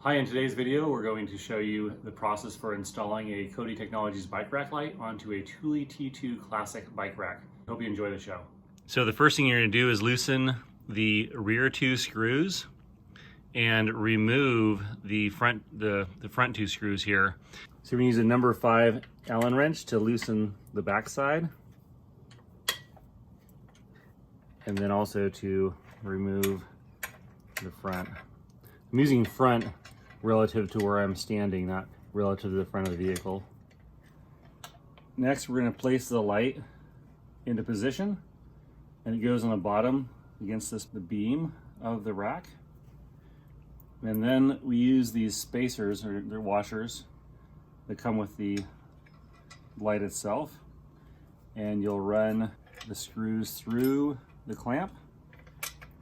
Hi, in today's video, we're going to show you the process for installing a Kody Technologies bike rack light onto a Thule T2 Classic bike rack. Hope you enjoy the show. So the first thing you're going to do is loosen the rear two screws and remove the front two screws here. So we're going to use a number 5 Allen wrench to loosen the back side, and then also to remove the front. I'm using front relative to where I'm standing, not relative to the front of the vehicle. Next, we're going to place the light into position, and it goes on the bottom against the beam of the rack. And then we use these spacers, or they're washers, that come with the light itself. And you'll run the screws through the clamp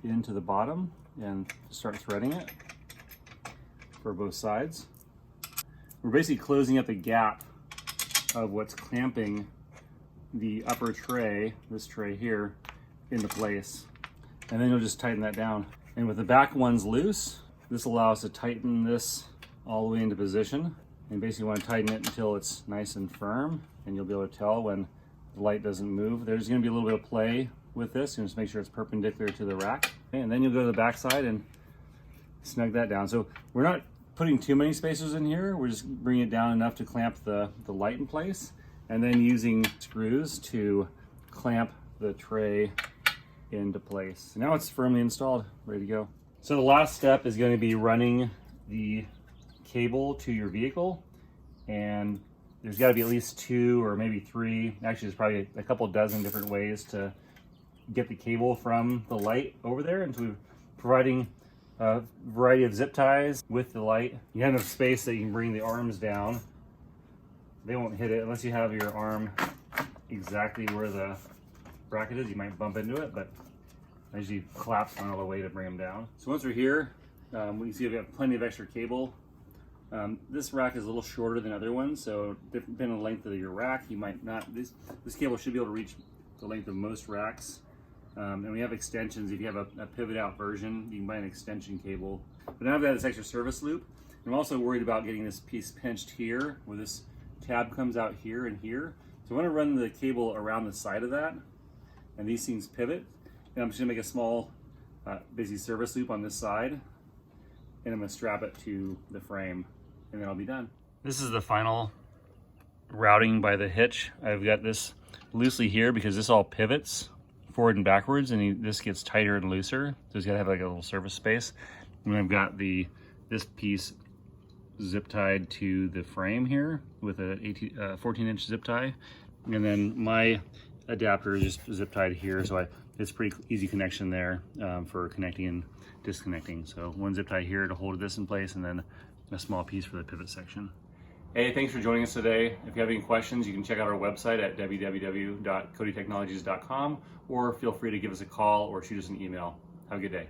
into the bottom and start threading it for both sides. We're basically closing up the gap of what's clamping the upper tray, this tray here, into place. And then you'll just tighten that down. And with the back ones loose, this allows us to tighten this all the way into position. And basically want to tighten it until it's nice and firm, and you'll be able to tell when the light doesn't move. There's going to be a little bit of play with this, and just make sure it's perpendicular to the rack. Okay, and then you'll go to the back side and snug that down. So we're not putting too many spacers in here. We're just bringing it down enough to clamp the light in place, and then using screws to clamp the tray into place. So now it's firmly installed, ready to go. So the last step is going to be running the cable to your vehicle, and there's got to be at least 2 or maybe 3. Actually, there's probably a couple dozen different ways to get the cable from the light over there. And so we're providing a variety of zip ties with the light. You have enough space that you can bring the arms down. They won't hit it unless you have your arm exactly where the bracket is. You might bump into it, but I usually collapse on all the way to bring them down. So once we're here, we can see we have plenty of extra cable. This rack is a little shorter than other ones, so depending on the length of your rack, you might not, this cable should be able to reach the length of most racks. And we have extensions. If you have a pivot out version, you can buy an extension cable. But now I've got this extra service loop. I'm also worried about getting this piece pinched here, where this tab comes out here and here. So I want to run the cable around the side of that, and these things pivot. And I'm just gonna make a small, basically service loop on this side, and I'm gonna strap it to the frame, and then I'll be done. This is the final routing by the hitch. I've got this loosely here because this all pivots forward and backwards, and this gets tighter and looser. So it's got to have like a little surface space. And I've got this piece zip tied to the frame here with a 14-inch zip tie, and then my adapter is just zip tied here. So it's pretty easy connection there for connecting and disconnecting. So one zip tie here to hold this in place, and then a small piece for the pivot section. Hey, thanks for joining us today. If you have any questions, you can check out our website at www.kodytechnologies.com, or feel free to give us a call or shoot us an email. Have a good day.